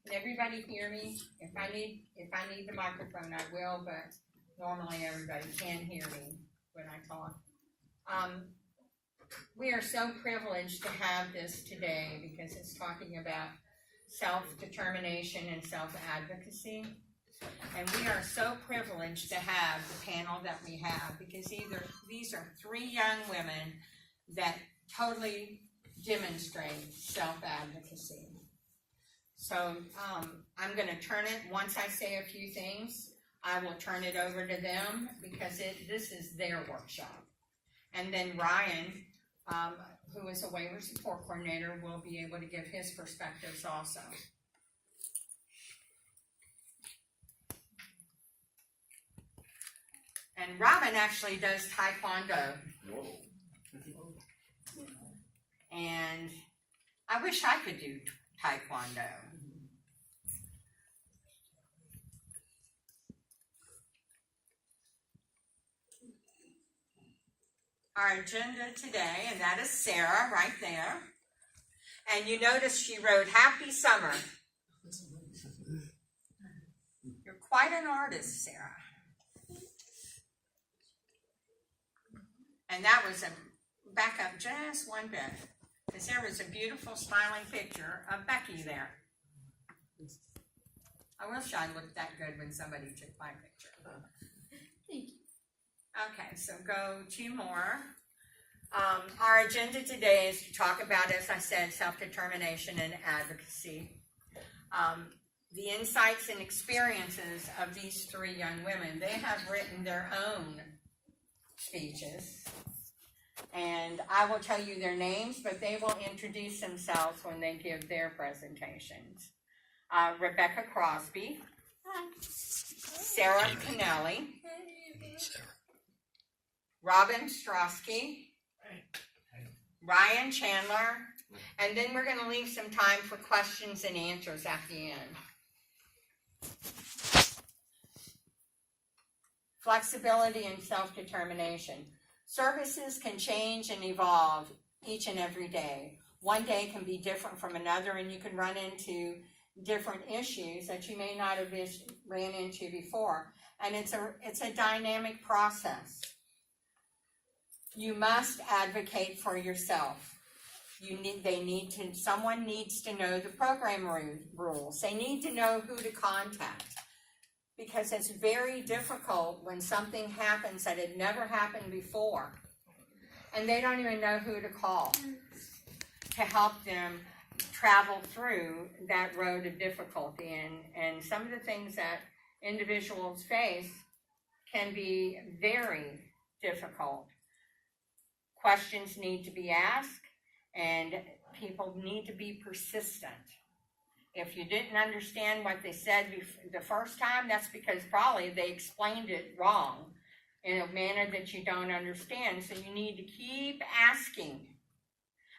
Can everybody hear me? If I need the microphone, I will, but normally everybody can hear me when I talk. We are so privileged to have this today because it's talking about self-determination and self-advocacy. And we are so privileged to have the panel that we have because these are three young women that totally demonstrate self-advocacy. So I'm going to turn it, once I say a few things, I will turn it over to them because this is their workshop. And then Ryan, who is a waiver support coordinator, will be able to give his perspectives also. And Robin actually does Taekwondo. Whoa. And I wish I could do Taekwondo. Our agenda today, and that is Sarah right there. And you notice she wrote Happy Summer. You're quite an artist, Sarah. And that was back up just one bit, because there was a beautiful smiling picture of Becky there. I wish I looked that good when somebody took my picture. Thank you. Okay, so go two more. Our agenda today is to talk about, as I said, self-determination and advocacy. The insights and experiences of these three young women. They have written their own speeches, and I will tell you their names, but they will introduce themselves when they give their presentations. Rebecca Crosby, Sarah Kennelly, Robin Strosky, Ryan Chandler, and then we're going to leave some time for questions and answers at the end. Flexibility and self-determination. Services can change and evolve each and every day. One day can be different from another, and you can run into different issues that you may not have ran into before. And it's a dynamic process. You must advocate for yourself. Someone needs to know the program rules. They need to know who to contact. Because it's very difficult when something happens that had never happened before. And they don't even know who to call to help them travel through that road of difficulty. And some of the things that individuals face can be very difficult. Questions need to be asked, and people need to be persistent. If you didn't understand what they said the first time, that's because probably they explained it wrong in a manner that you don't understand. So you need to keep asking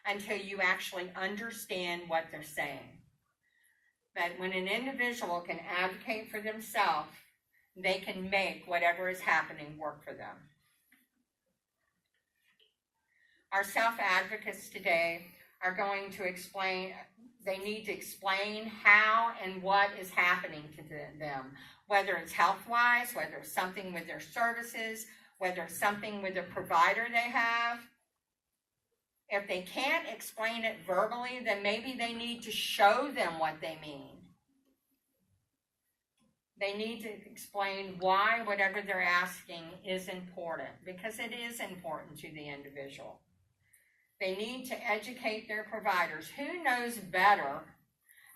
until you actually understand what they're saying. But when an individual can advocate for themselves, they can make whatever is happening work for them. Our self-advocates today are going to explain. They need to explain how and what is happening to them, whether it's health-wise, whether it's something with their services, whether it's something with a provider they have. If they can't explain it verbally, then maybe they need to show them what they mean. They need to explain why whatever they're asking is important, because it is important to the individual. They need to educate their providers. Who knows better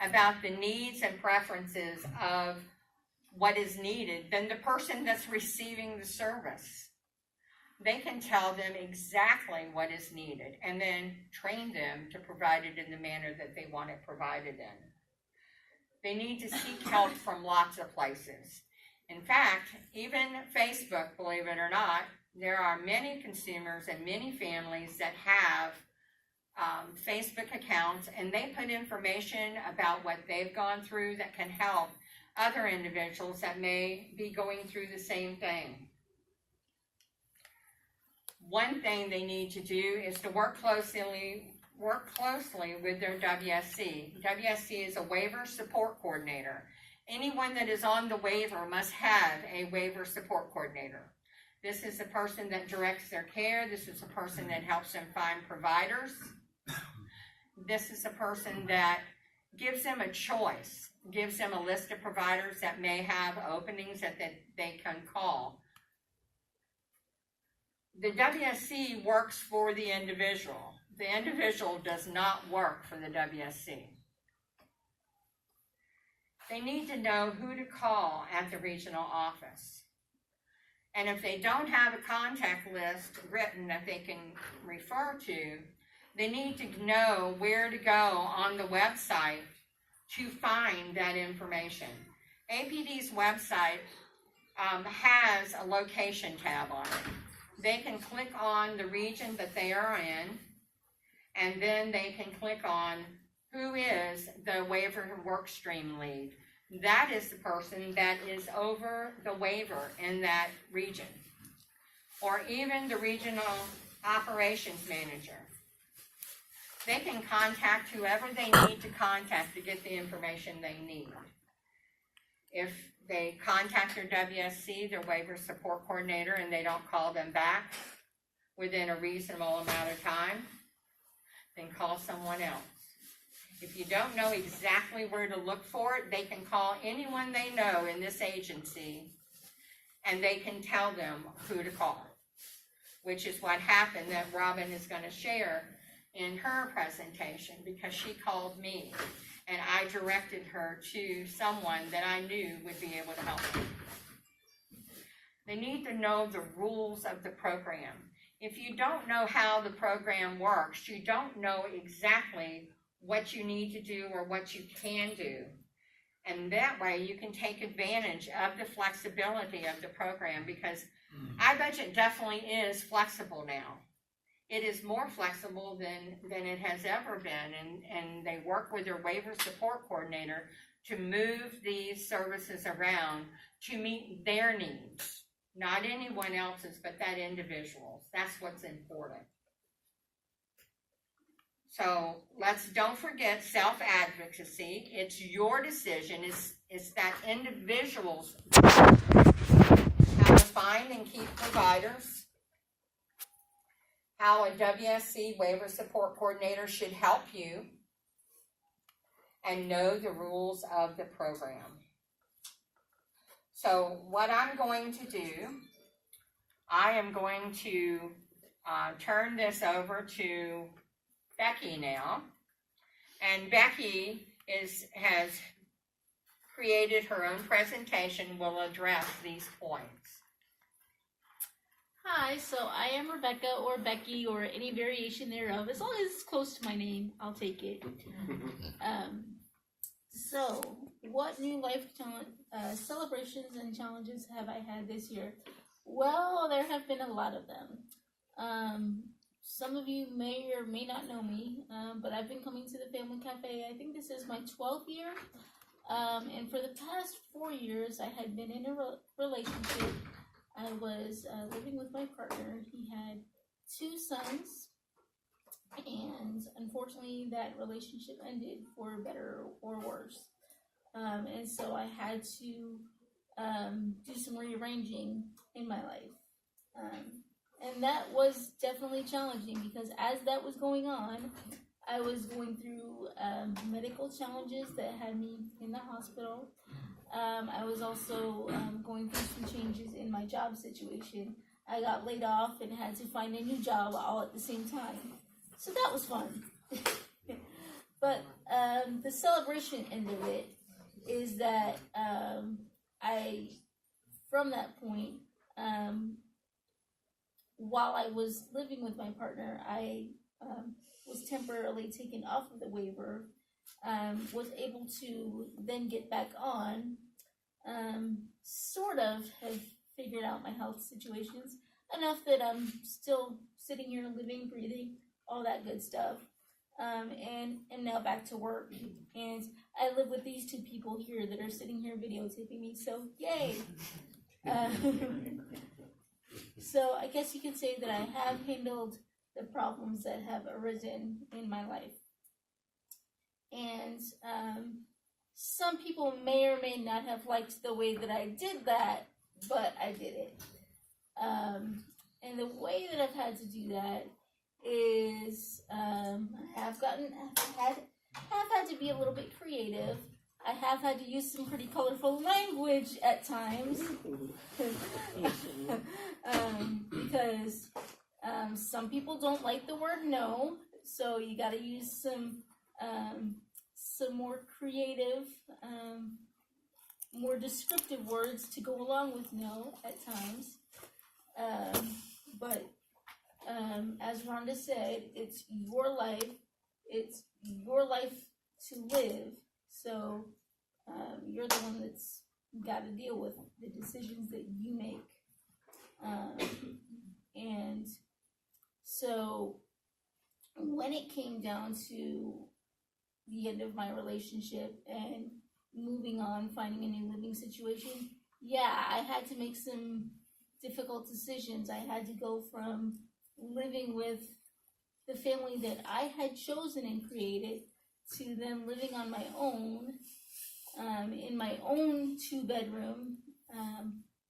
about the needs and preferences of what is needed than the person that's receiving the service? They can tell them exactly what is needed and then train them to provide it in the manner that they want it provided in. They need to seek help from lots of places. In fact, even Facebook, believe it or not, there are many consumers and many families that have Facebook accounts, and they put information about what they've gone through that can help other individuals that may be going through the same thing. One thing they need to do is to work closely work closely with their WSC. WSC is a waiver support coordinator. Anyone that is on the waiver must have a waiver support coordinator. This is the person that directs their care. This is the person that helps them find providers. This is the person that gives them a choice, gives them a list of providers that may have openings that they can call. The WSC works for the individual. The individual does not work for the WSC. They need to know who to call at the regional office. And if they don't have a contact list written that they can refer to, they need to know where to go on the website to find that information. APD's website has a location tab on it. They can click on the region that they are in, and then they can click on who is the waiver work stream lead. That is the person that is over the waiver in that region, or even the regional operations manager. They can contact whoever they need to contact to get the information they need. If they contact their WSC, their waiver support coordinator, and they don't call them back within a reasonable amount of time, then call someone else. If you don't know exactly where to look for it, they can call anyone they know in this agency, and they can tell them who to call, which is what happened that Robin is going to share in her presentation, because she called me and I directed her to someone that I knew would be able to help them. They need to know the rules of the program. If you don't know how the program works, you don't know exactly what you need to do or what you can do. And that way you can take advantage of the flexibility of the program, because iBudget definitely is flexible now. It is more flexible than it has ever been, and they work with their waiver support coordinator to move these services around to meet their needs, not anyone else's, but that individual's. That's what's important. So don't forget self-advocacy. It's your decision. It's that individual's how to find and keep providers, how a WSC waiver support coordinator should help you, and know the rules of the program. So what I'm going to do, I am going to turn this over to Becky now. And Becky has created her own presentation, will address these points. Hi, so I am Rebecca, or Becky, or any variation thereof. As long as it's close to my name, I'll take it. So, what new life celebrations and challenges have I had this year? Well, there have been a lot of them. Some of you may or may not know me, but I've been coming to the Family Cafe. I think this is my 12th year. And for the past 4 years, I had been in a relationship. I was living with my partner. He had 2 sons, and unfortunately that relationship ended for better or worse. And so I had to do some rearranging in my life. And that was definitely challenging, because as that was going on, I was going through medical challenges that had me in the hospital. I was also going through some changes in my job situation. I got laid off and had to find a new job all at the same time. So that was fun. But the celebration end of it is that from that point, while I was living with my partner, I was temporarily taken off of the waiver, was able to then get back on, sort of have figured out my health situations, enough that I'm still sitting here living, breathing, all that good stuff, and now back to work. And I live with these 2 people here that are sitting here videotaping me, so yay! So I guess you could say that I have handled the problems that have arisen in my life. And some people may or may not have liked the way that I did that, but I did it. And the way that I've had to do that is I have had to be a little bit creative. I have had to use some pretty colorful language at times because some people don't like the word no, so you got to use some more creative, more descriptive words to go along with no at times. But as Rhonda said, it's your life. It's your life to live. So you're the one that's got to deal with the decisions that you make. And so when it came down to the end of my relationship and moving on, finding a new living situation, yeah, I had to make some difficult decisions. I had to go from living with the family that I had chosen and created to then living on my own, in my own 2-bedroom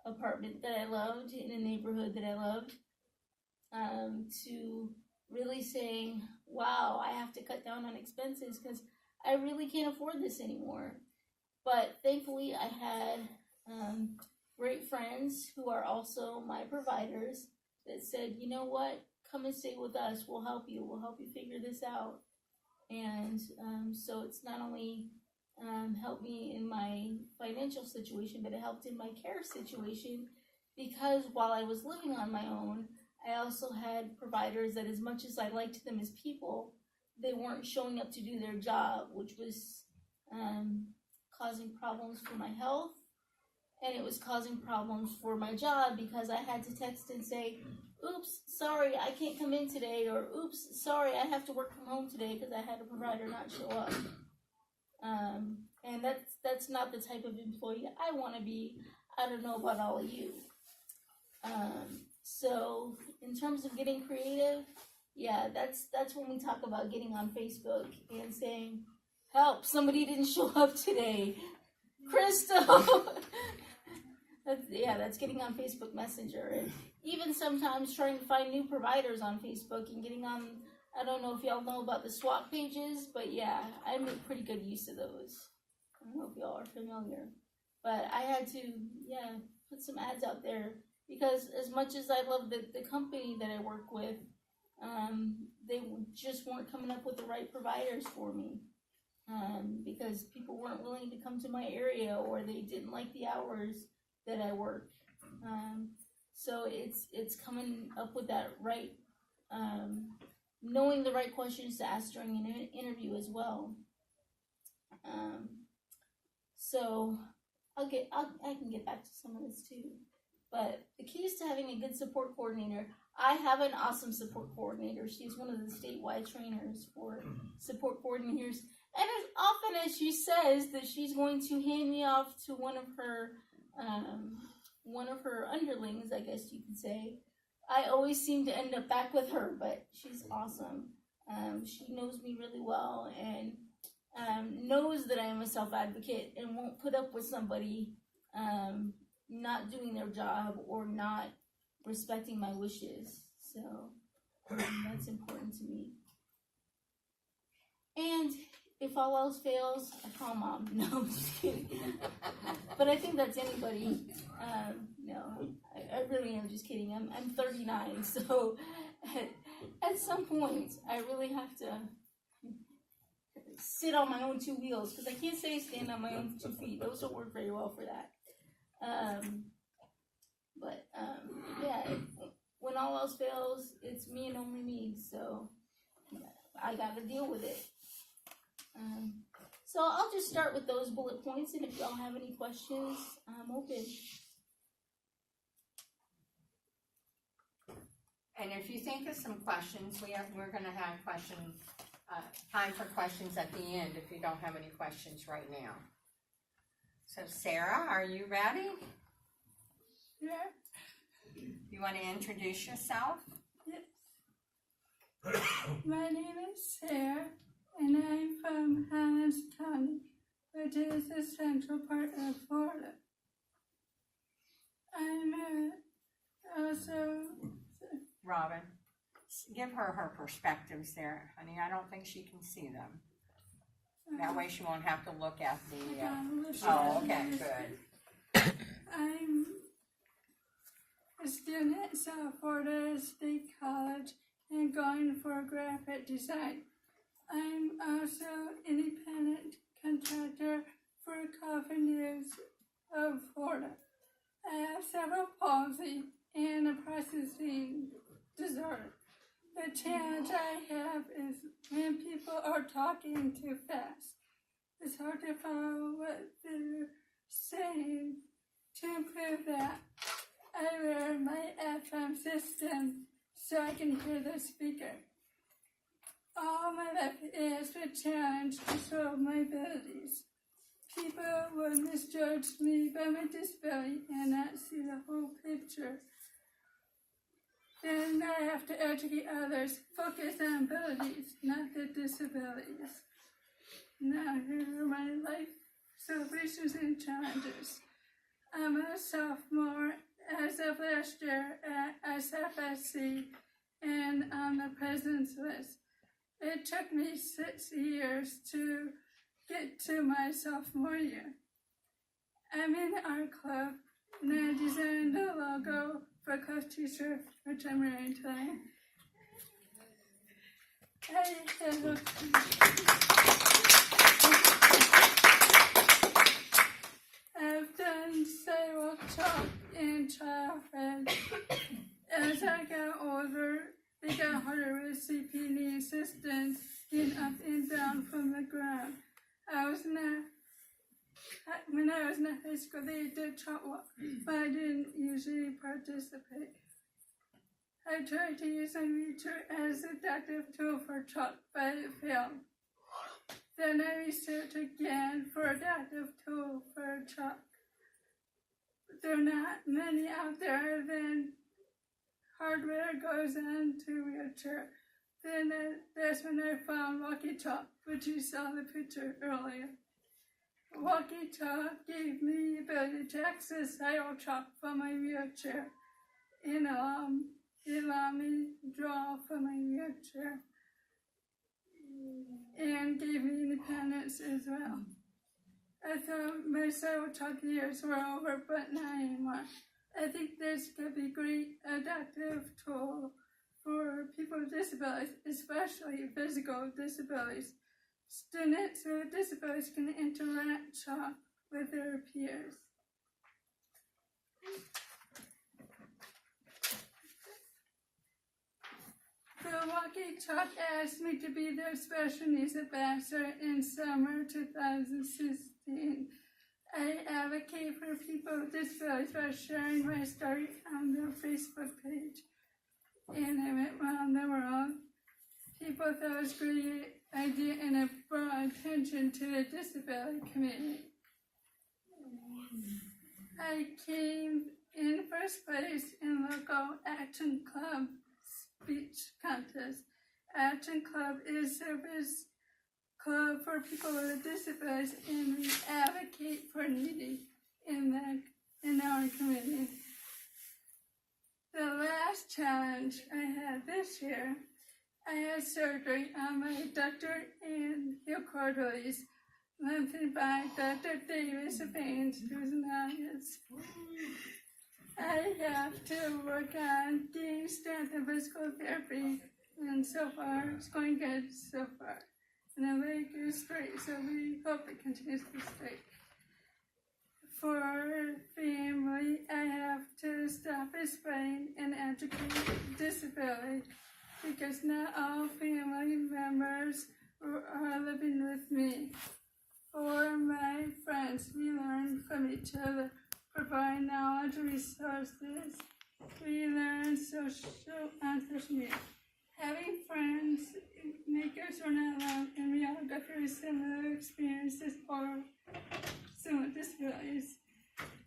apartment that I loved, in a neighborhood that I loved, to really saying, wow, I have to cut down on expenses because I really can't afford this anymore. But thankfully I had great friends who are also my providers that said, you know what, come and stay with us, we'll help you figure this out. And so it's not only helped me in my financial situation, but it helped in my care situation, because while I was living on my own, I also had providers that, as much as I liked them as people, they weren't showing up to do their job, which was causing problems for my health, and it was causing problems for my job, because I had to text and say, oops, sorry, I can't come in today, or oops, sorry, I have to work from home today because I had a provider not show up. And that's not the type of employee I want to be. I don't know about all of you. So in terms of getting creative, yeah, that's when we talk about getting on Facebook and saying, help, somebody didn't show up today. Crystal! That's getting on Facebook Messenger. And even sometimes trying to find new providers on Facebook and getting on, I don't know if y'all know about the swap pages, but yeah, I make pretty good use of those. I don't know if y'all are familiar. But I had to, put some ads out there, because as much as I love the company that I work with, they just weren't coming up with the right providers for me. Because people weren't willing to come to my area, or they didn't like the hours that I work. So it's coming up with that right, knowing the right questions to ask during an interview as well. So I can get back to some of this too. But the key is to having a good support coordinator. I have an awesome support coordinator. She's one of the statewide trainers for support coordinators. And as often as she says that she's going to hand me off to one of her underlings, I guess you could say, I always seem to end up back with her. But she's awesome. She knows me really well, and knows that I am a self-advocate and won't put up with somebody not doing their job or not respecting my wishes. So that's important to me. And if all else fails, I call mom. No, I'm just kidding. But I think that's anybody. No, I really am just kidding. I'm 39, so at some point, I really have to sit on my own 2 wheels, because I can't say stand on my own 2 feet. Those don't work very well for that. When all else fails, it's me and only me. So I got to deal with it. So I'll just start with those bullet points, and if y'all have any questions, I'm open. And if you think of some questions, we're going to have time for questions at the end if you don't have any questions right now. So Sarah, are you ready? Yeah. You want to introduce yourself? Yes. My name is Sarah, and I'm from Highlands County, which is the central part of Florida. I'm also, Robin, give her perspectives there, honey. I don't think she can see them. That way she won't have to look at the, oh, okay, good. I'm a student at South Florida State College and going for graphic design. I'm also independent contractor for Coffee News of Florida. I have cerebral palsy and a processing disorder. The challenge I have is when people are talking too fast. It's hard to follow what they're saying. To improve that, I wear my FM system so I can hear the speaker. All my life is a challenge to show my abilities. People will misjudge me by my disability and not see the whole picture. Then I have to educate others, focus on abilities, not the disabilities. Now here are my life celebrations and challenges. I'm a sophomore as of last year at self-advocacy and on the president's list. It took me 6 years to get to my sophomore year. I'm in the art club and I designed the logo for a class t-shirt, which I'm wearing today. I've done several talk in childhood. As I got older, it got harder with CPD assistance getting up and down from the ground. When I was in high school, they did chalk walk, but I didn't usually participate. I tried to use my wheelchair as a adaptive tool for chalk, but it failed. Then I researched again for adaptive tool for chalk. There are not many out there. Then hardware goes into wheelchair. Then that's when I found Walkie Talk, which you saw in the picture earlier. Walkie Talk gave me the ability to access idle chalk from my wheelchair and it allowed me to draw from my wheelchair and gave me independence as well. I thought my several talk years were over, but not anymore. I think this could be a great adaptive tool for people with disabilities, especially physical disabilities. Students with disabilities can interact with their peers. The Walkie Talk asked me to be their special needs ambassador in summer 2016. I advocate for people with disabilities by sharing my story on their Facebook page. And I went around the world. People thought it was a great idea and it brought attention to the disability community. I came in first place in local Action Club speech contest. Action Club is a service club for people with disabilities, and we advocate for needy in our community. The last challenge I had this year, I had surgery on my adductor and heel quarterlies, lengthened by Dr. Davis Baines, who's an audience. I have to work on getting strength and physical therapy, and so far it's going good so far. And the leg is straight, so we hope it continues to be straight. For family, I have to stop explaining and educate disability because not all family members are living with me. For my friends, we learn from each other, provide knowledge, resources. We learn on social media. Having friends make us we're not alone, and we all go through similar experiences or similar disabilities.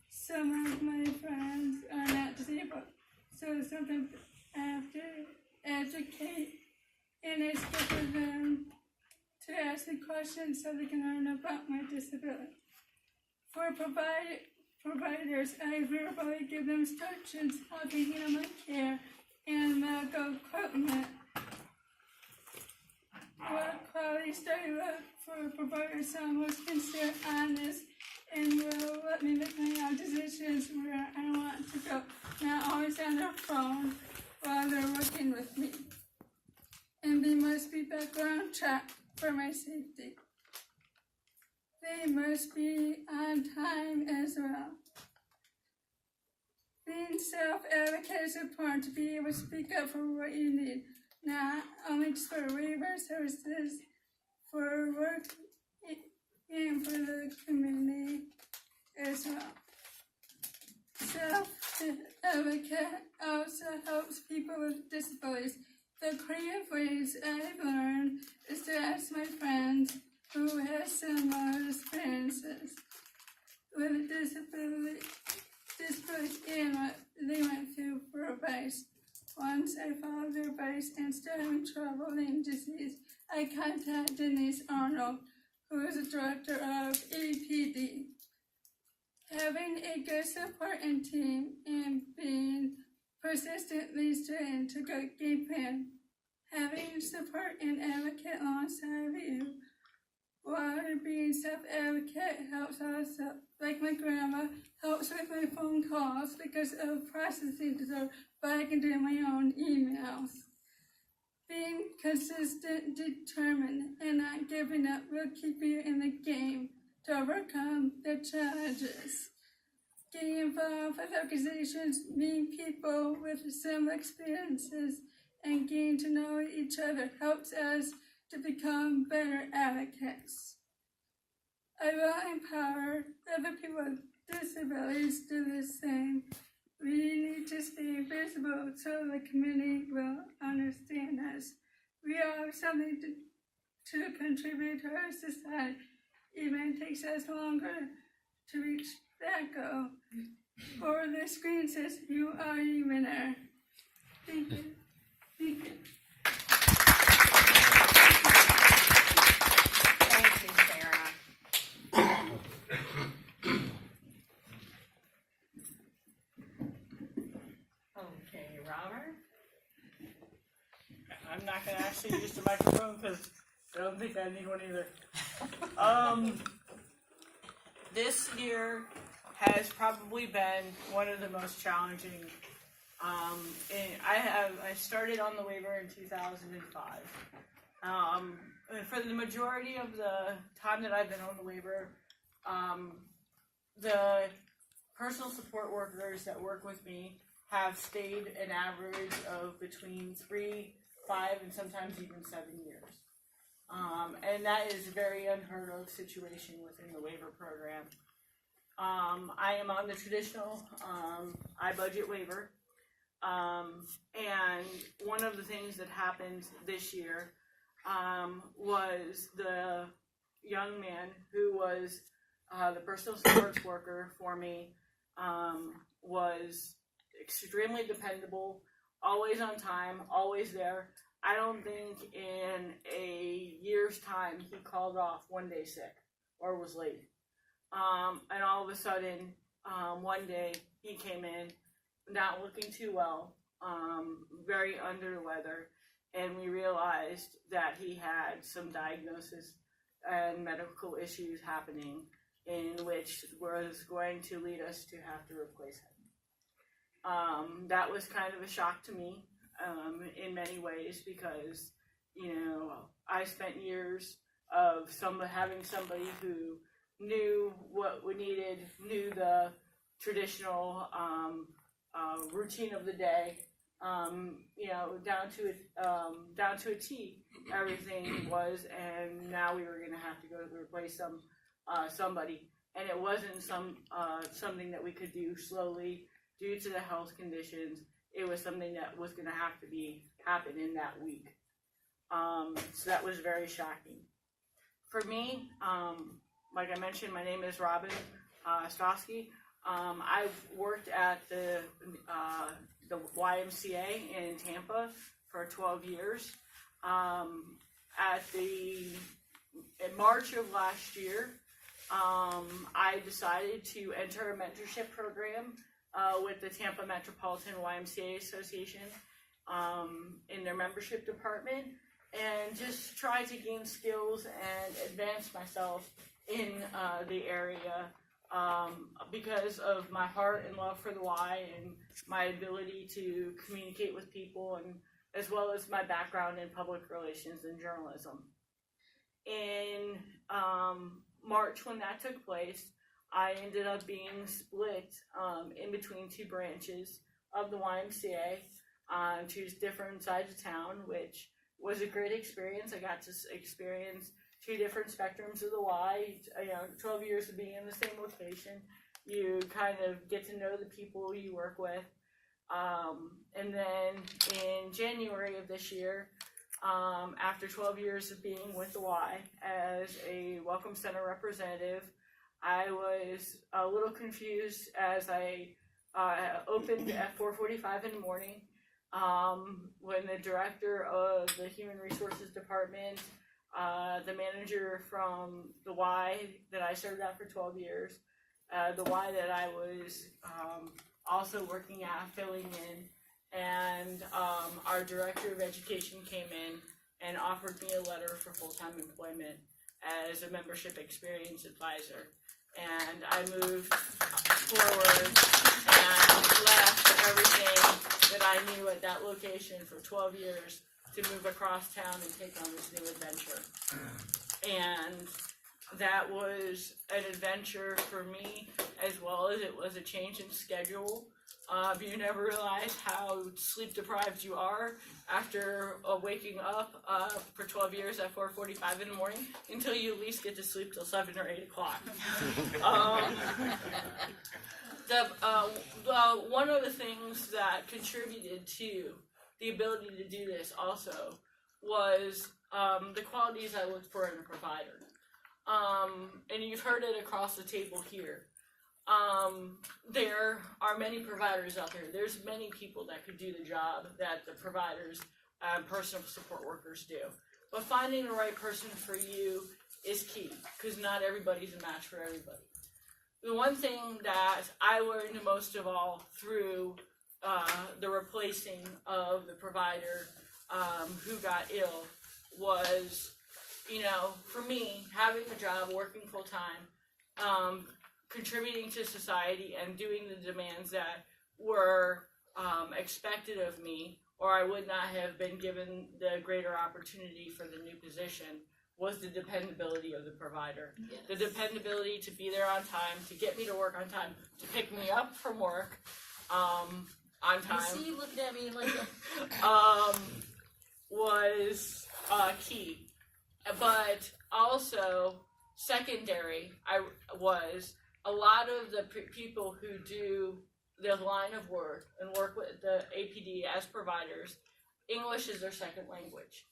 Some of my friends are not disabled, so sometimes I have to educate questions so they can learn about my disability. For providers, I verbally give them instructions how to handle my care and medical equipment. What qualities do I look for providers? Someone who's considered honest and will let me make my own decisions where I want to go, not always on their phone while they're working with me. And they must be background checked for my safety. They must be on time as well. Being self-advocate is important to be able to speak up for what you need, not only just for waiver services, for work and for the community as well. Self-advocate also helps people with disabilities. The creative ways I've learned is to ask my friends who have similar experiences with disabilities and what they went through for advice. Once I followed their advice and still having trouble with disease, I contacted Denise Arnold, who is the director of APD. Having a good supporting team and being persistent leads to a good game plan. Having support and advocate alongside you while being self-advocate helps also. Like my grandma helps with my phone calls because of processing disorder, but I can do my own emails. Being consistent, determined, and not giving up will keep you in the game to overcome the challenges. Getting involved with organizations, meeting people with similar experiences, and getting to know each other helps us to become better advocates. I will empower other people with disabilities to do the same. We need to stay visible so the community will understand us. We all have something to contribute to our society, even if it takes us longer to reach that goal. Or the screen says, "You are a winner." Thank you. Thank you. Thank you, Sarah. Okay, Robert? I'm not going to actually use the microphone because I don't think I need one either. This year has probably been one of the most challenging. I started on the waiver in 2005. For the majority of the time that I've been on the waiver, the personal support workers that work with me have stayed an average of between 3, 5, and sometimes even 7 years. And that is a very unheard of situation within the waiver program. I am on the traditional I-budget waiver. And one of the things that happened this year was the young man who was the personal support worker for me was extremely dependable, always on time, always there. I don't think in a year's time he called off one day sick or was late. And all of a sudden, one day he came in not looking too well, very under the weather, and we realized that he had some diagnosis and medical issues happening in which was going to lead us to have to replace him. That was kind of a shock to me in many ways because, you know, I spent years of having somebody who knew what we needed, knew the traditional routine of the day, you know, down to a T, everything was, and now we were going to have to go to replace somebody, and it wasn't something that we could do slowly due to the health conditions. It was something that was going to have to happen in that week. So that was very shocking. For me, like I mentioned, my name is Robin Stosky. I've worked at the YMCA in Tampa for 12 years. At the in March of last year, I decided to enter a mentorship program with the Tampa Metropolitan YMCA Association in their membership department, and just try to gain skills and advance myself in the area because of my heart and love for the Y and my ability to communicate with people, and as well as my background in public relations and journalism. In March, when that took place, I ended up being split in between two branches of the YMCA on two different sides of town, which was a great experience. I got to experience two different spectrums of the Y. 12 years of being in the same location, you kind of get to know the people you work with. And then in January of this year, after 12 years of being with the Y as a Welcome Center representative, I was a little confused as I opened at 4:45 in the morning when the director of the Human Resources Department, the manager from the Y that I served at for 12 years, the Y that I was also working at, filling in, and our director of education came in and offered me a letter for full-time employment as a membership experience advisor. And I moved forward and left everything that I knew at that location for 12 years to move across town and take on this new adventure. And that was an adventure for me, as well as it was a change in schedule. You never realize how sleep deprived you are after waking up for 12 years at 4:45 in the morning until you at least get to sleep till 7 or 8 o'clock. One of the things that contributed to the ability to do this also was the qualities I looked for in a provider. And you've heard it across the table here. There are many providers out there. There's many people that could do the job that the providers and personal support workers do. But finding the right person for you is key, because not everybody's a match for everybody. The one thing that I learned most of all through the replacing of the provider who got ill was, for me, having a job, working full time, contributing to society and doing the demands that were expected of me, or I would not have been given the greater opportunity for the new position, was the dependability of the provider. Yes. The dependability to be there on time, to get me to work on time, to pick me up from work on time. You see you looking at me like that. Was key. But also, secondary, was a lot of the people who do the line of work and work with the APD as providers, English is their second language.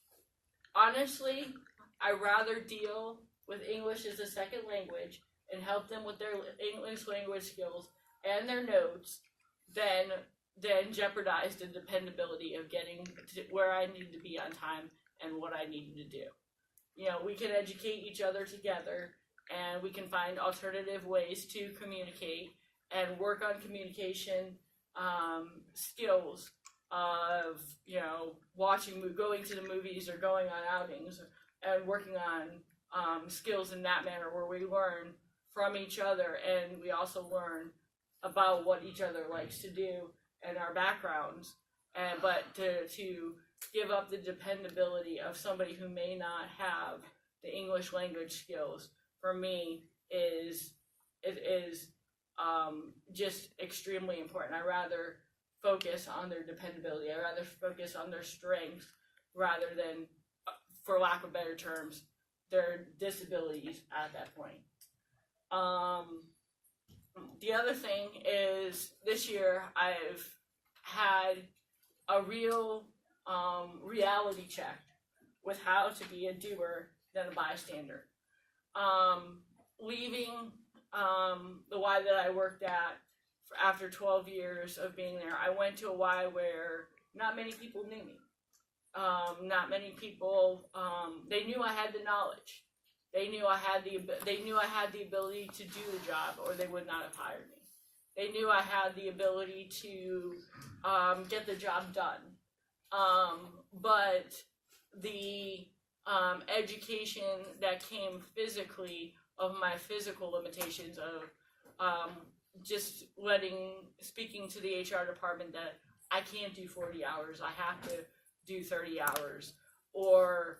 Honestly, I'd rather deal with English as a second language and help them with their English language skills and their notes than jeopardize the dependability of getting to where I need to be on time and what I needed to do. We can educate each other together, and we can find alternative ways to communicate and work on communication skills of, going to the movies or going on outings and working on skills in that manner where we learn from each other, and we also learn about what each other likes to do and our backgrounds, but to give up the dependability of somebody who may not have the English language skills, for me, is just extremely important. I rather focus on their dependability. I rather focus on their strengths rather than, for lack of better terms, their disabilities at that point. The other thing is, this year I've had a real reality check with how to be a doer than a bystander. Leaving the Y that I worked at after 12 years of being there, I went to a Y where not many people knew me. Not many people, they knew I had the knowledge, They knew I had the ability to do the job, or they would not have hired me. They knew I had the ability to get the job done. But the education that came physically of my physical limitations of just speaking to the HR department that I can't do 40 hours, I have to do 30 hours, or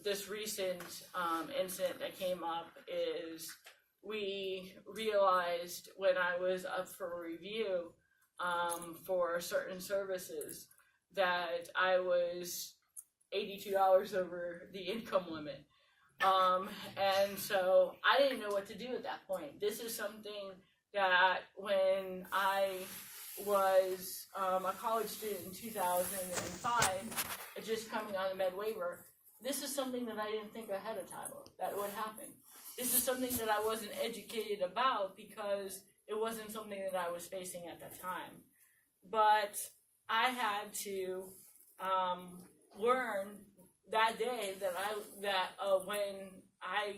this recent incident that came up is we realized when I was up for review for certain services that I was $82 over the income limit. And so I didn't know what to do at that point. This is something that when I was a college student in 2005, just coming on the med waiver, this is something that I didn't think ahead of time that would happen. This is something that I wasn't educated about because it wasn't something that I was facing at that time. But I had to learn that day that when I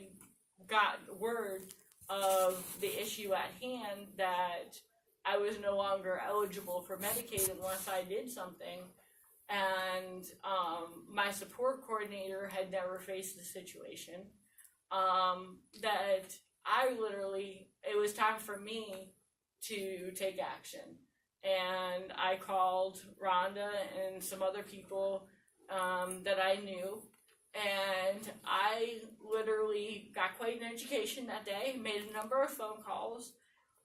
got word of the issue at hand that I was no longer eligible for Medicaid unless I did something, and my support coordinator had never faced the situation, that it was time for me to take action. And I called Rhonda and some other people that I knew, and I literally got quite an education that day, made a number of phone calls,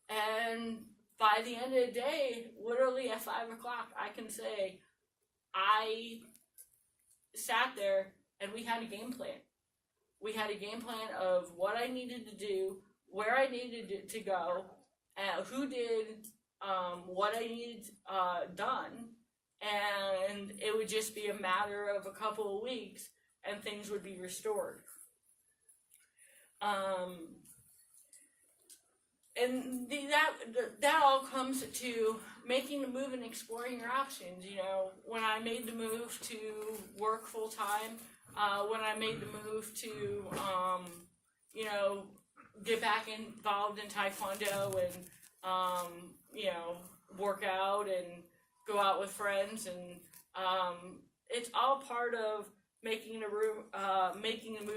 and by the end of the day, literally at 5 o'clock, I can say I sat there and we had a game plan. We had a game plan of what I needed to do, where I needed to go, who did what I needed done, and it would just be a matter of a couple of weeks and things would be restored. And that all comes to making the move and exploring your options. You know, when I made the move to work full time, when I made the move to, get back involved in Taekwondo and, work out and go out with friends, and it's all part of making the move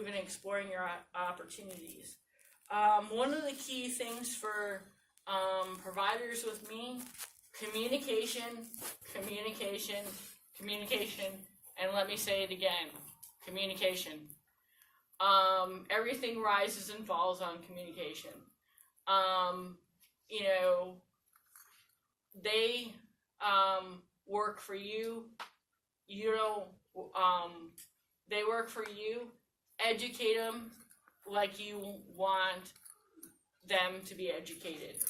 and exploring your opportunities. One of the key things for providers with me, communication, and let me say it again, communication. Everything rises and falls on communication. They work for you. They work for you. Educate them like you want them to be educated.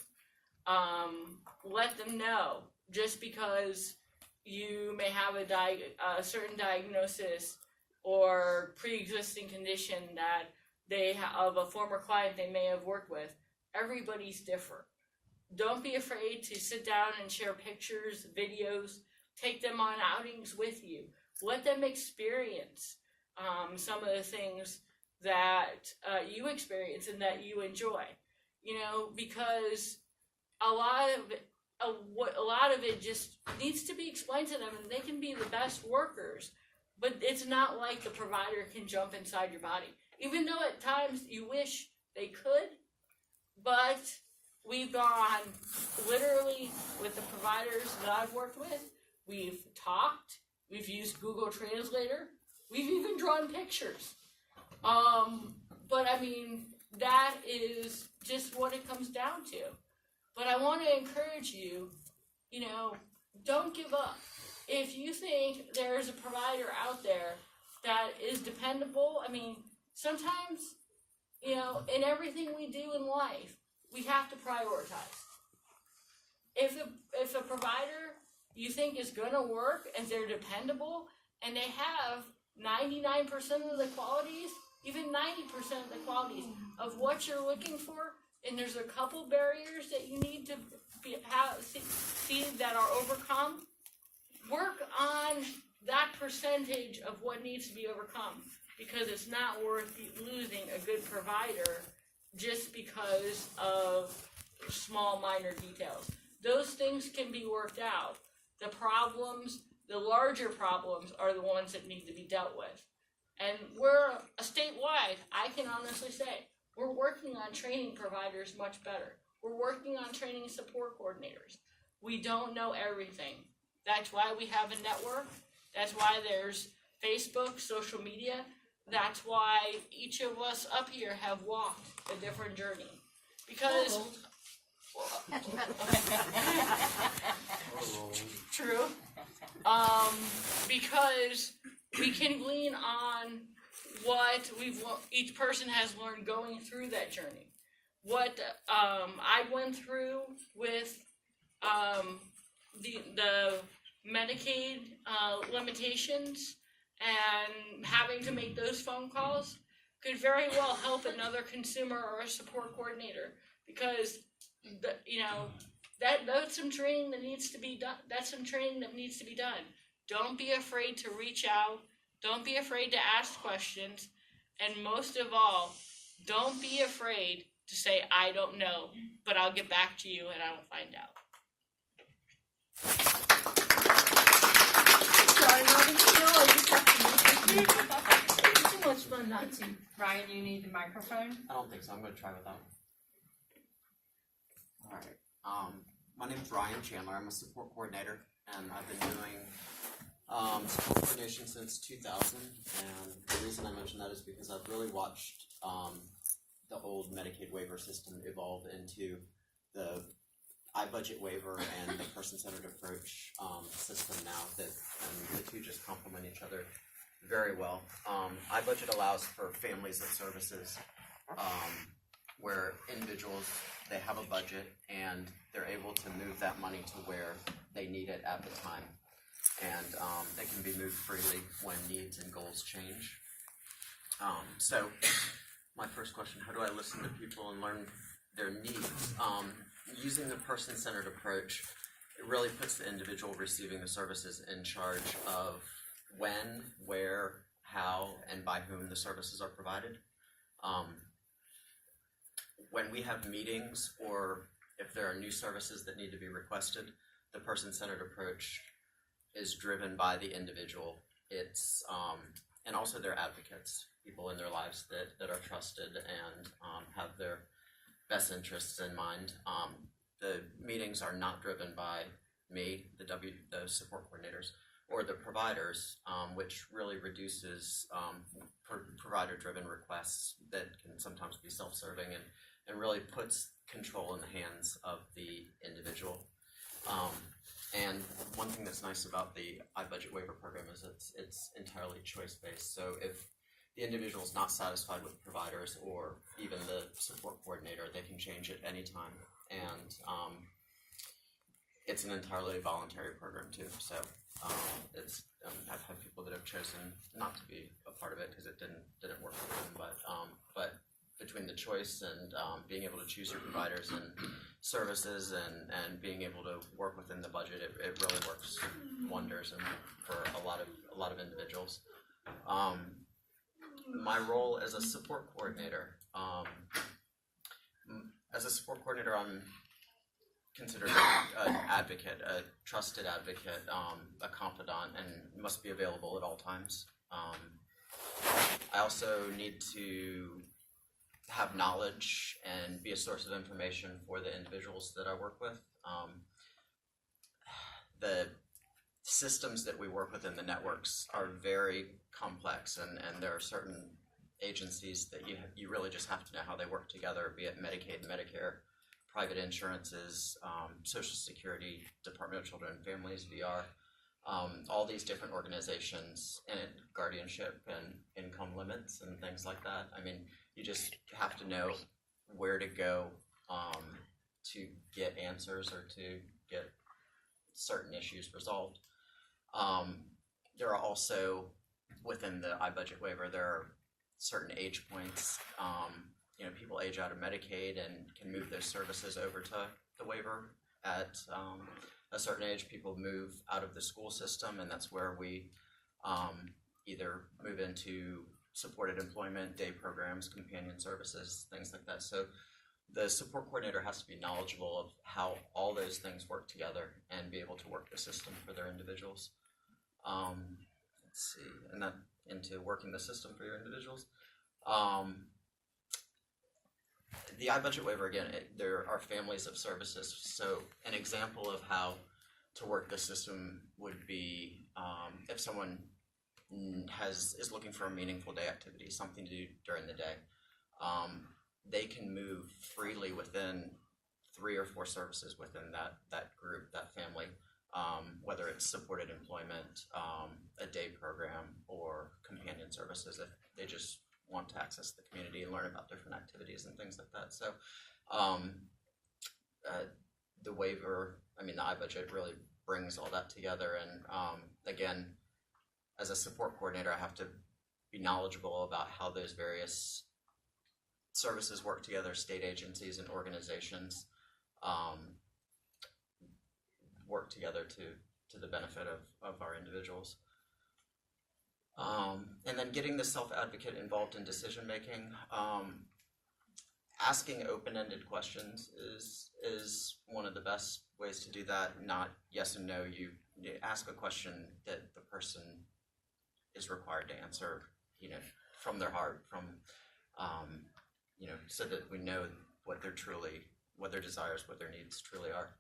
Let them know, just because you may have a certain diagnosis or pre-existing condition that of a former client they may have worked with, everybody's different. Don't be afraid to sit down and share pictures, videos, take them on outings with you. Let them experience some of the things that you experience and that you enjoy. Because a lot of it just needs to be explained to them, and they can be the best workers, but it's not like the provider can jump inside your body, even though at times you wish they could. But we've gone literally with the providers that I've worked with, we've talked, we've used Google Translator, we've even drawn pictures. But I mean, that is just what it comes down to. But I want to encourage you, don't give up. If you think there's a provider out there that is dependable, I mean, sometimes, in everything we do in life, we have to prioritize. If a provider you think is going to work and they're dependable and they have 99% of the qualities, even 90% of the qualities of what you're looking for, and there's a couple barriers that you need to see that are overcome, work on that percentage of what needs to be overcome. because it's not worth losing a good provider just because of small minor details. Those things can be worked out. The problems, the larger problems, are the ones that need to be dealt with. And we're a statewide, I can honestly say, we're working on training providers much better. We're working on training support coordinators. We don't know everything. That's why we have a network. That's why there's Facebook, social media. That's why each of us up here have walked a different journey. Because true. Because we can glean on what each person has learned going through that journey. What I went through with the Medicaid limitations and having to make those phone calls could very well help another consumer or a support coordinator, because that's some training that needs to be done. That's some training that needs to be done. Don't be afraid to reach out. Don't be afraid to ask questions. And most of all, don't be afraid to say, I don't know, but I'll get back to you and I will find out. Sorry, Robin, I just have to make it. It's too much fun not to. Ryan, you need the microphone? I don't think so. I'm going to try without. All right. My name is Ryan Chandler. I'm a support coordinator, and I've been doing support coordination since 2000. And the reason I mention that is because I've really watched the old Medicaid waiver system evolve into the iBudget waiver and the person-centered approach system now. And the two just complement each other very well. iBudget allows for families of services where individuals, they have a budget and they're able to move that money to where they need it at the time. And it can be moved freely when needs and goals change. So my first question, how do I listen to people and learn their needs? Using the person-centered approach, it really puts the individual receiving the services in charge of when, where, how, and by whom the services are provided. When we have meetings or if there are new services that need to be requested, the person-centered approach is driven by the individual. It's and also their advocates, people in their lives that are trusted and have their best interests in mind. The meetings are not driven by me, the support coordinators, or the providers, which really reduces provider-driven requests that can sometimes be self-serving and really puts control in the hands of the individual. And one thing that's nice about the iBudget waiver program is it's entirely choice-based. So if the individual is not satisfied with providers or even the support coordinator, they can change it anytime. And it's an entirely voluntary program too. So I've had people that have chosen not to be a part of it because it didn't work for them. But between the choice and being able to choose your providers and services and being able to work within the budget, it really works wonders and for a lot of individuals. My role as a support coordinator, I'm considered an advocate, a trusted advocate, a confidant, and must be available at all times. I also need to have knowledge and be a source of information for the individuals that I work with. The systems that we work with in the networks are very complex, and there are certain agencies that you really just have to know how they work together, be it Medicaid, Medicare, private insurances, Social Security, Department of Children and Families, VR, all these different organizations, and guardianship and income limits and things like that. I mean, you just have to know where to go to get answers or to get certain issues resolved. There are also, within the iBudget waiver, there are certain age points. People age out of Medicaid and can move those services over to the waiver. At a certain age, people move out of the school system, and that's where we either move into supported employment, day programs, companion services, things like that. So the support coordinator has to be knowledgeable of how all those things work together and be able to work the system for their individuals. Let's see, and then into working the system for your individuals. The iBudget waiver, again, there are families of services. So an example of how to work the system would be if someone is looking for a meaningful day activity, something to do during the day. They can move freely within 3 or 4 services within that group, that family, whether it's supported employment, a day program, or companion services if they just want to access the community and learn about different activities and things like that. So the waiver, the iBudget really brings all that together. And again, as a support coordinator, I have to be knowledgeable about how those various services work together, state agencies and organizations work together to the benefit of our individuals. And then getting the self-advocate involved in decision making. Asking open-ended questions is one of the best ways to do that. Not yes and no. You ask a question that the person is required to answer, from their heart, so that we know what their desires, what their needs truly are.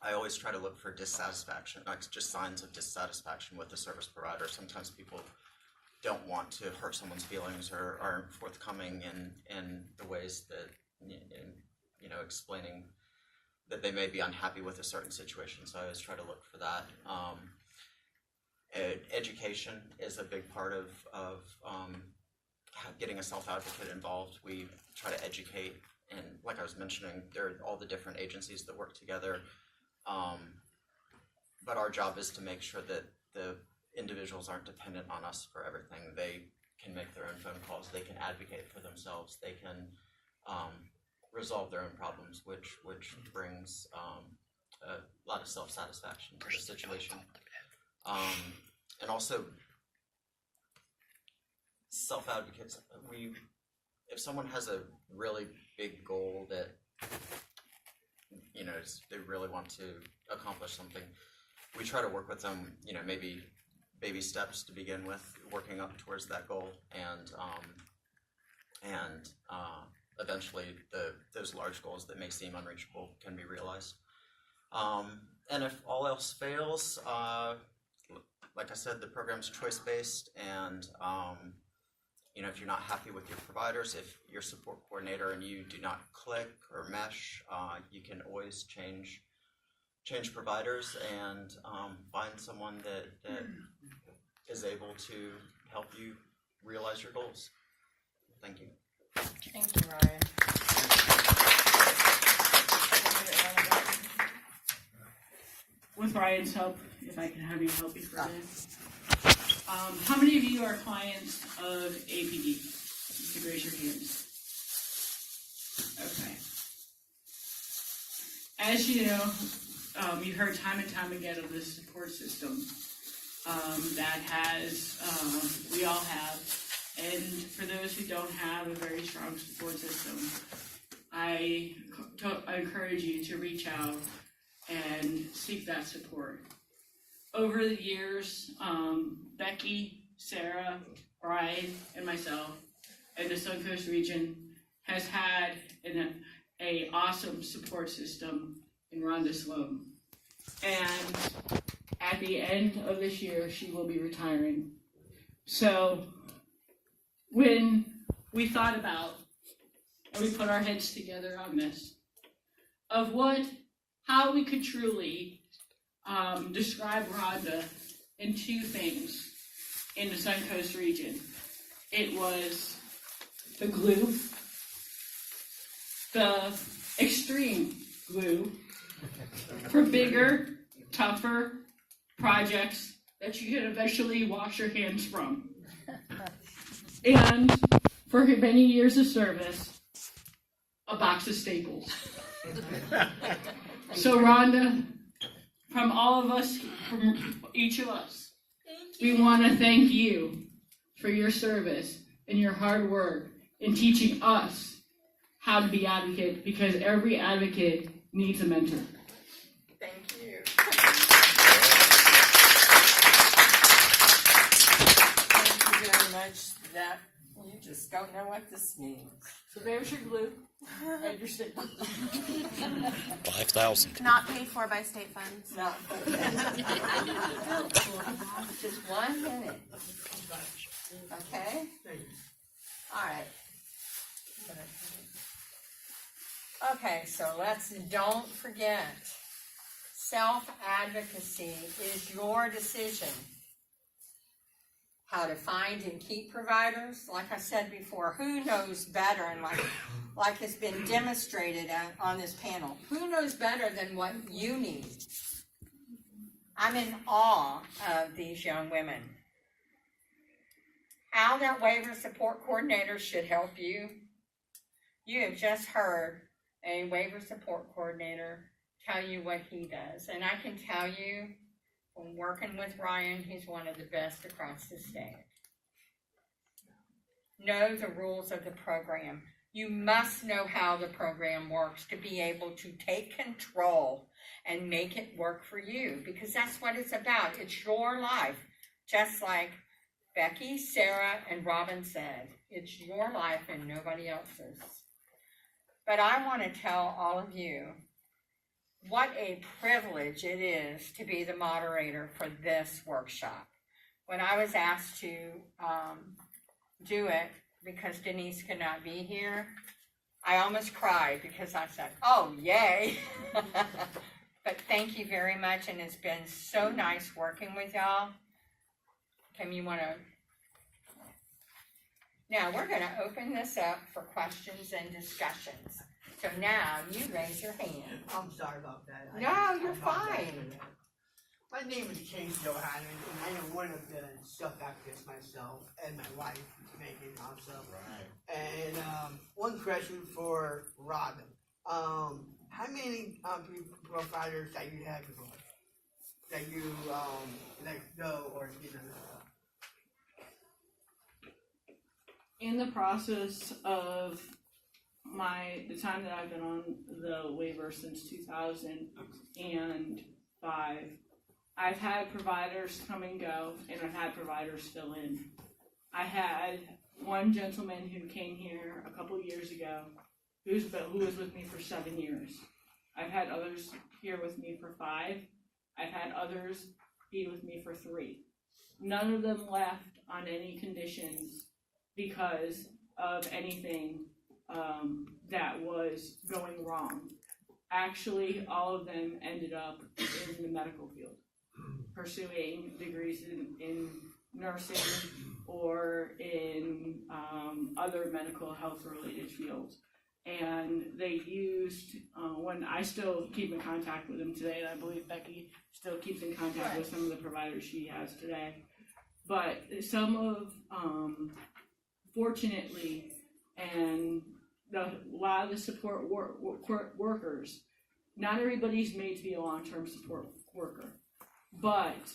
I always try to look for dissatisfaction, like just signs of dissatisfaction with the service provider. Sometimes people don't want to hurt someone's feelings or aren't forthcoming in the ways that, explaining that they may be unhappy with a certain situation. So I always try to look for that. Education is a big part of getting a self-advocate involved. We try to educate, and like I was mentioning, there are all the different agencies that work together. But our job is to make sure that the individuals aren't dependent on us for everything. They can make their own phone calls. They can advocate for themselves. They can resolve their own problems, which brings a lot of self-satisfaction to the situation. And also, self-advocates, if someone has a really big goal that, they really want to accomplish something, we try to work with them, maybe baby steps to begin with, working up towards that goal, and eventually those large goals that may seem unreachable can be realized. And if all else fails, like I said, the program's choice-based, and if you're not happy with your providers, if you're a support coordinator and you do not click or mesh, you can always change providers and find someone that is able to help you realize your goals. Thank you. Thank you, Ryan. With Ryan's help, if I can have you help me for a minute. How many of you are clients of APD? You can raise your hands. Okay. As you know, you've heard time and time again of this support system that we all have. And for those who don't have a very strong support system, I encourage you to reach out and seek that support. Over the years, Becky, Sarah, Brian, and myself, and the Suncoast region has had an awesome support system in Rhonda Sloan. And at the end of this year, she will be retiring. So when we thought about, and we put our heads together on this, of how we could truly describe Rhonda in 2 things in the Suncoast region. It was the glue, the extreme glue for bigger, tougher projects that you can eventually wash your hands from. And for her many years of service, a box of staples. So Rhonda, from all of us, from each of us, we want to thank you for your service and your hard work in teaching us how to be advocates, because every advocate needs a mentor. Thank you. Thank you very much. That you just don't know what this means. So there's your glue and your stick. 5,000. Not paid for by state funds. No. Just 1 minute. Okay? All right. Okay, so don't forget, self-advocacy is your decision. How to find and keep providers, like I said before, who knows better, and like has been demonstrated on this panel, who knows better than what you need? I'm in awe of these young women. How that waiver support coordinator should help you. You have just heard a waiver support coordinator tell you what he does. And I can tell you, from working with Ryan, he's one of the best across the state. Know the rules of the program. You must know how the program works to be able to take control and make it work for you, because that's what it's about. It's your life, just like Becky, Sarah, and Robin said. It's your life and nobody else's. But I want to tell all of you what a privilege it is to be the moderator for this workshop. When I was asked to do it because Denise could not be here, I almost cried because I said, oh, yay. But thank you very much, and it's been so nice working with y'all. Kim, you want to? Now, we're going to open this up for questions and discussions. So now, you raise your hand. I'm sorry about that. No, you're apologize fine. for that. My name is James Johannan, and I am one of the self-advocates myself, and my wife, Megan, also. Right. And one question for Robin. How many providers that you have before? That you let go or didn't let go? In the process of the time that I've been on the waiver since 2005, I've had providers come and go, and I've had providers fill in. I had one gentleman who came here a couple of years ago who was with me for 7 years. I've had others here with me for 5. I've had others be with me for 3. None of them left on any conditions because of anything that was going wrong. Actually, all of them ended up in the medical field, pursuing degrees in nursing or in other mental health related fields. And they used, when I still keep in contact with them today, and I believe Becky still keeps in contact with some of the providers she has today. But some of, fortunately, and a lot of the support workers, not everybody's made to be a long-term support worker. But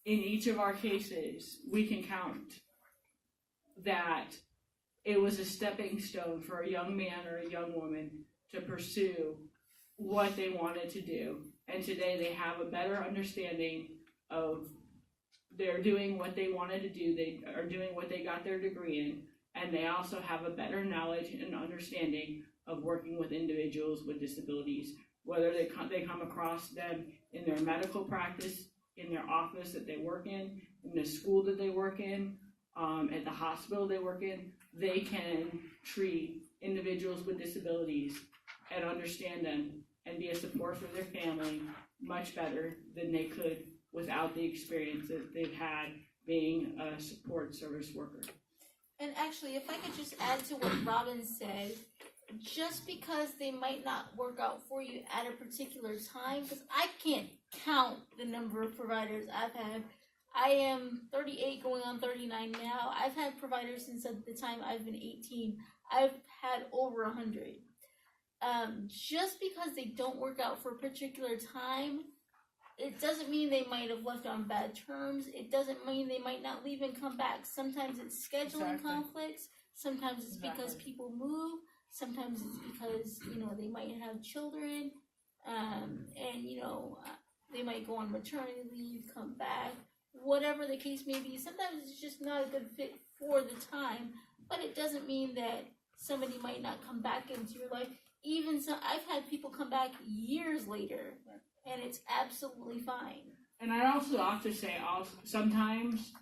in each of our cases, we can count that it was a stepping stone for a young man or a young woman to pursue what they wanted to do. And today they have a better understanding of they're doing what they wanted to do. They are doing what they got their degree in. And they also have a better knowledge and understanding of working with individuals with disabilities, whether they come across them in their medical practice, in their office that they work in the school that they work in, at the hospital they work in. They can treat individuals with disabilities and understand them and be a support for their family much better than they could without the experience that they've had being a support service worker. And actually, if I could just add to what Robin said, just because they might not work out for you at a particular time, because I can't count the number of providers I've had. I am 38 going on 39 now. I've had providers since the time I've been 18. I've had over 100. Just because they don't work out for a particular time it doesn't mean they might have left on bad terms. It doesn't mean they might not leave and come back. Sometimes it's scheduling Exactly. conflicts. Sometimes it's because people move. Sometimes it's because, they might have children. And, they might go on maternity leave, come back. Whatever the case may be, sometimes it's just not a good fit for the time. But it doesn't mean that somebody might not come back into your life. Even so, I've had people come back years later, and it's absolutely fine. And I also have to say, sometimes,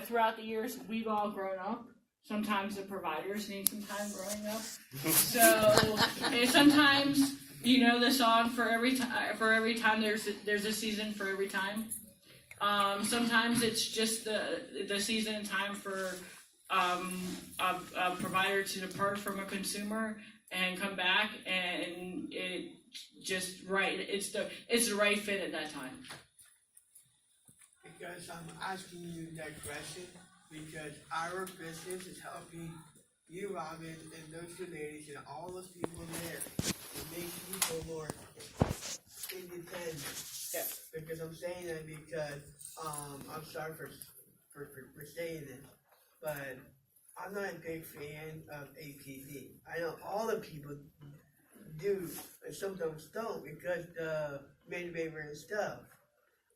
throughout the years, we've all grown up. Sometimes the providers need some time growing up. So, and sometimes, the song for every time there's a season for every time. Sometimes it's just the season and time for a provider to depart from a consumer and come back, and it just right. It's the right fit at that time. Because I'm asking you that question because our business is helping you, Robin, and those two ladies and all those people there to make people more independent. Yeah. Because I'm saying that because I'm sorry for saying this, but I'm not a big fan of APD. I know all the people do, and sometimes don't because the manpower and stuff.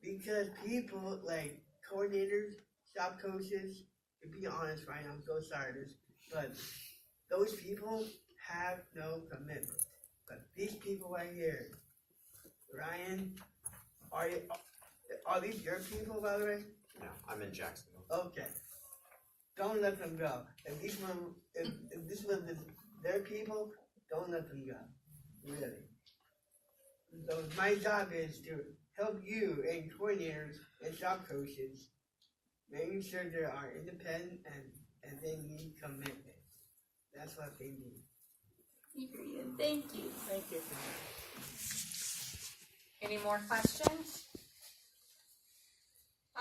Because people like coordinators, shop coaches, to be honest, right now, I'm so sorry this, but those people have no commitment. But these people right here, Ryan, are these your people, by the way? No, I'm in Jacksonville. Okay. Don't let them go. If this one is their people, don't let them go. Really. So my job is to help you and coordinators and shop coaches, making sure they are independent and they need commitment. That's what they need. Thank you. Thank you. Any more questions?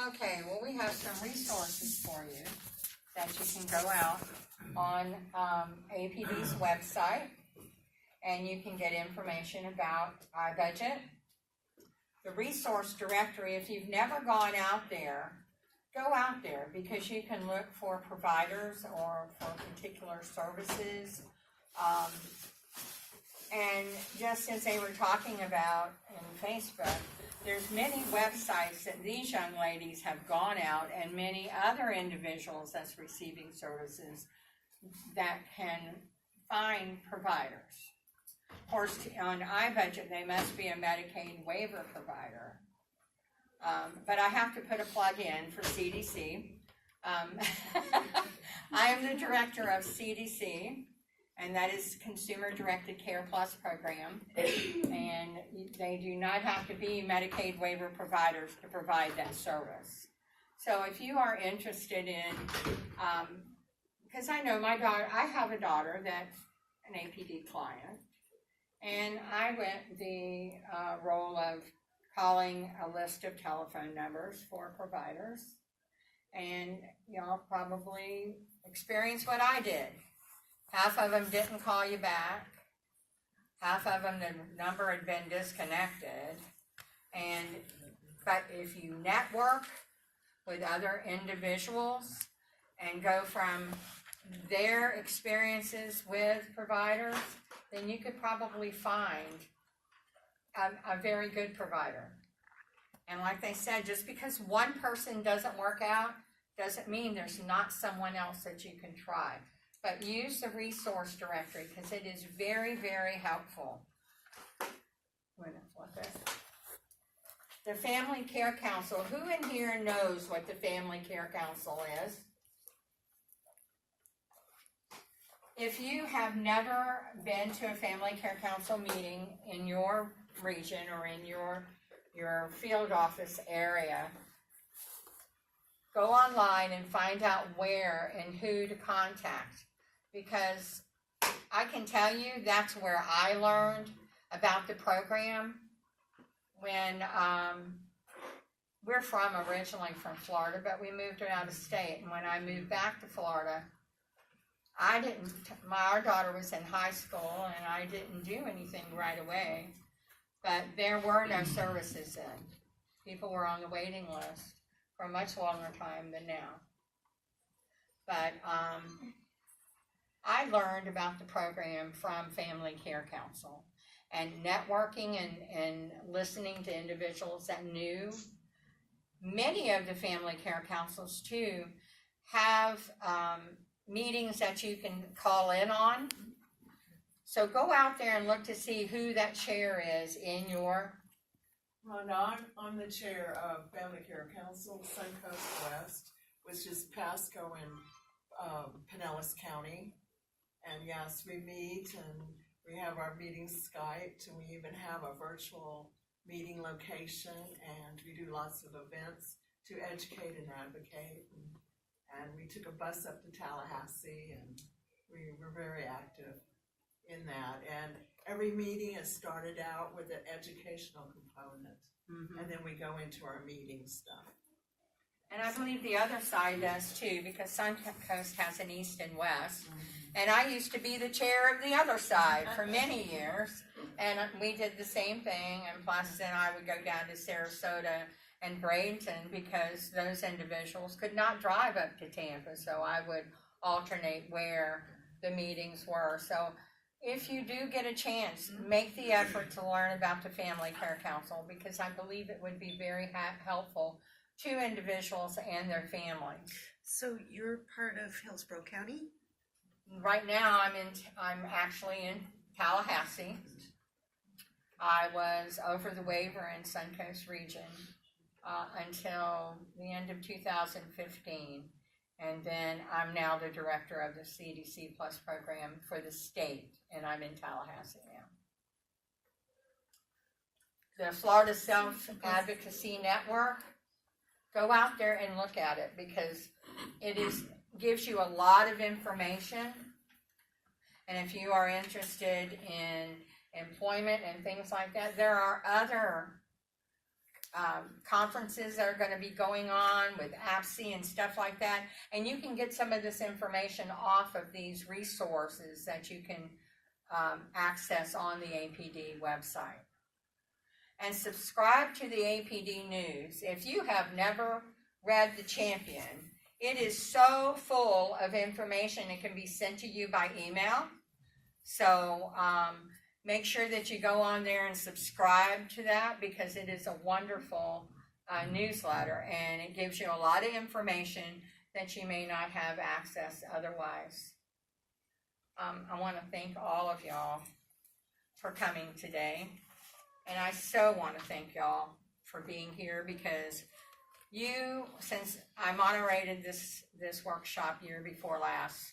Okay, well, we have some resources for you that you can go out on APD's website, and you can get information about iBudget. The resource directory, if you've never gone out there, go out there because you can look for providers or for particular services. And just as they were talking about in Facebook, there's many websites that these young ladies have gone out and many other individuals that's receiving services that can find providers. Of course, on iBudget, they must be a Medicaid waiver provider. But I have to put a plug in for CDC. I am the director of CDC, and that is Consumer Directed Care Plus program. And they do not have to be Medicaid waiver providers to provide that service. So if you are interested in, because I know my daughter, I have a daughter that's an APD client, and I went the role of calling a list of telephone numbers for providers, and y'all probably experienced what I did. Half of them didn't call you back. Half of them, the number had been disconnected. But if you network with other individuals and go from their experiences with providers, then you could probably find a very good provider. And like they said, just because one person doesn't work out doesn't mean there's not someone else that you can try. But use the resource directory because it is very, very helpful. The Family Care Council. Who in here knows what the Family Care Council is? If you have never been to a Family Care Council meeting in your region or in your field office area, go online and find out where and who to contact. Because I can tell you that's where I learned about the program when we're originally from Florida, but we moved out of state. And when I moved back to Florida, our daughter was in high school and I didn't do anything right away. But there were no services then. People were on the waiting list for a much longer time than now. But I learned about the program from Family Care Council and networking and listening to individuals that knew. Many of the family care councils too have meetings that you can call in on. So go out there and look to see who that chair is in your. Well, no, I'm the chair of Family Care Council, Suncoast West, which is Pasco and Pinellas County. And yes, we meet and we have our meetings Skyped, and we even have a virtual meeting location, and we do lots of events to educate and advocate. And we took a bus up to Tallahassee, and we were very active in that. And every meeting has started out with an educational component, and then we go into our meeting stuff. And I believe the other side does too, because Suncoast has an east and west. And I used to be the chair of the other side for many years. And we did the same thing. And plus then I would go down to Sarasota and Bradenton because those individuals could not drive up to Tampa. So I would alternate where the meetings were. So if you do get a chance, make the effort to learn about the Family Care Council, because I believe it would be very helpful to individuals and their families. So you're part of Hillsborough County? Right now, I'm actually in Tallahassee. I was over the waiver in Suncoast region until the end of 2015, and then I'm now the director of the CDC Plus program for the state, and I'm in Tallahassee now. The Florida Self-Advocacy Network. Go out there and look at it, because it gives you a lot of information. And if you are interested in employment and things like that, there are other conferences that are going to be going on with APSI and stuff like that. And you can get some of this information off of these resources that you can access on the APD website. And subscribe to the APD News. If you have never read The Champion, it is so full of information. It can be sent to you by email. So make sure that you go on there and subscribe to that, because it is a wonderful newsletter, and it gives you a lot of information that you may not have access otherwise. I want to thank all of y'all for coming today. And I so want to thank y'all for being here, because since I moderated this workshop year before last,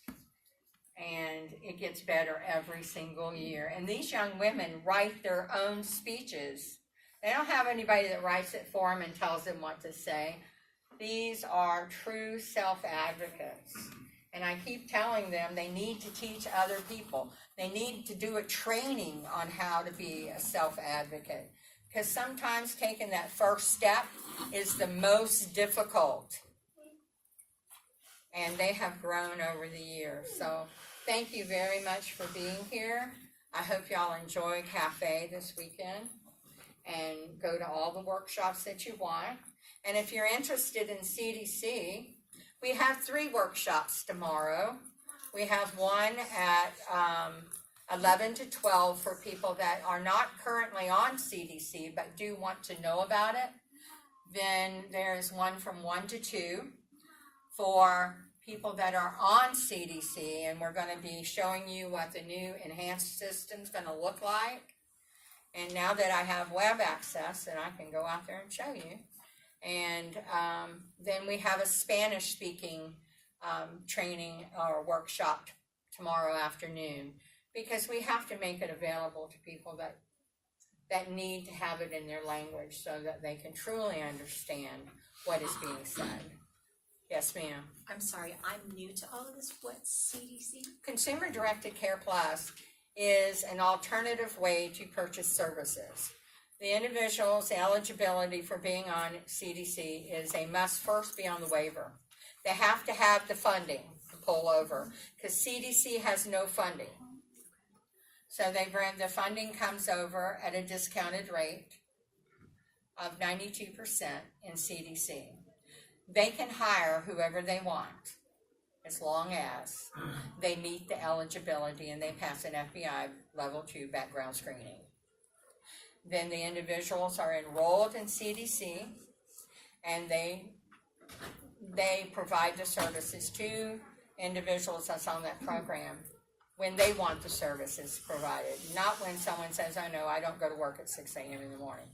and it gets better every single year. And these young women write their own speeches. They don't have anybody that writes it for them and tells them what to say. These are true self-advocates. And I keep telling them they need to teach other people. They need to do a training on how to be a self-advocate. Because sometimes taking that first step is the most difficult. And they have grown over the years. So thank you very much for being here. I hope y'all enjoy Cafe this weekend and go to all the workshops that you want. And if you're interested in CDC, we have 3 workshops tomorrow. We have one at 11 to 12 for people that are not currently on CDC but do want to know about it. Then there's one from 1 to 2 for people that are on CDC, and we're going to be showing you what the new enhanced system is going to look like. And now that I have web access, then I can go out there and show you. And then we have a Spanish-speaking training or workshop tomorrow afternoon, because we have to make it available to people that need to have it in their language so that they can truly understand what is being said. Yes, ma'am. I'm sorry, I'm new to all of this. What's CDC? Consumer Directed Care Plus is an alternative way to purchase services. The individual's eligibility for being on CDC is they must first be on the waiver. They have to have the funding to pull over, because CDC has no funding. So the funding comes over at a discounted rate of 92% in CDC. They can hire whoever they want as long as they meet the eligibility and they pass an FBI level 2 background screening. Then the individuals are enrolled in CDC and they provide the services to individuals that's on that program when they want the services provided, not when someone says, oh no, I don't go to work at 6 a.m. in the morning.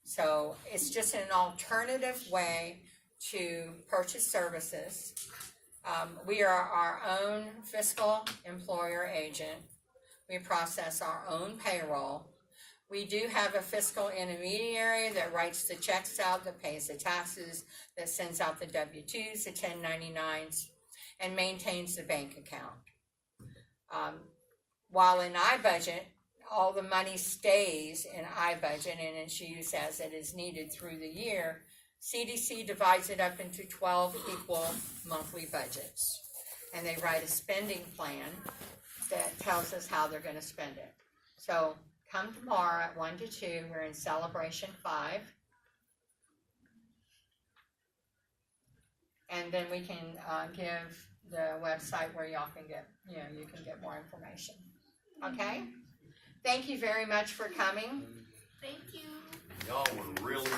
So it's just an alternative way to purchase services. We are our own fiscal employer agent. We process our own payroll. We do have a fiscal intermediary that writes the checks out, that pays the taxes, that sends out the W-2s, the 1099s, and maintains the bank account. While in iBudget, all the money stays in iBudget and it's used as it is needed through the year, CDC divides it up into 12 equal monthly budgets. And they write a spending plan that tells us how they're going to spend it. So come tomorrow at 1 to 2. We're in Celebration 5. And then we can give the website where y'all can get, you can get more information. Okay? Thank you very much for coming. Thank you. Y'all were really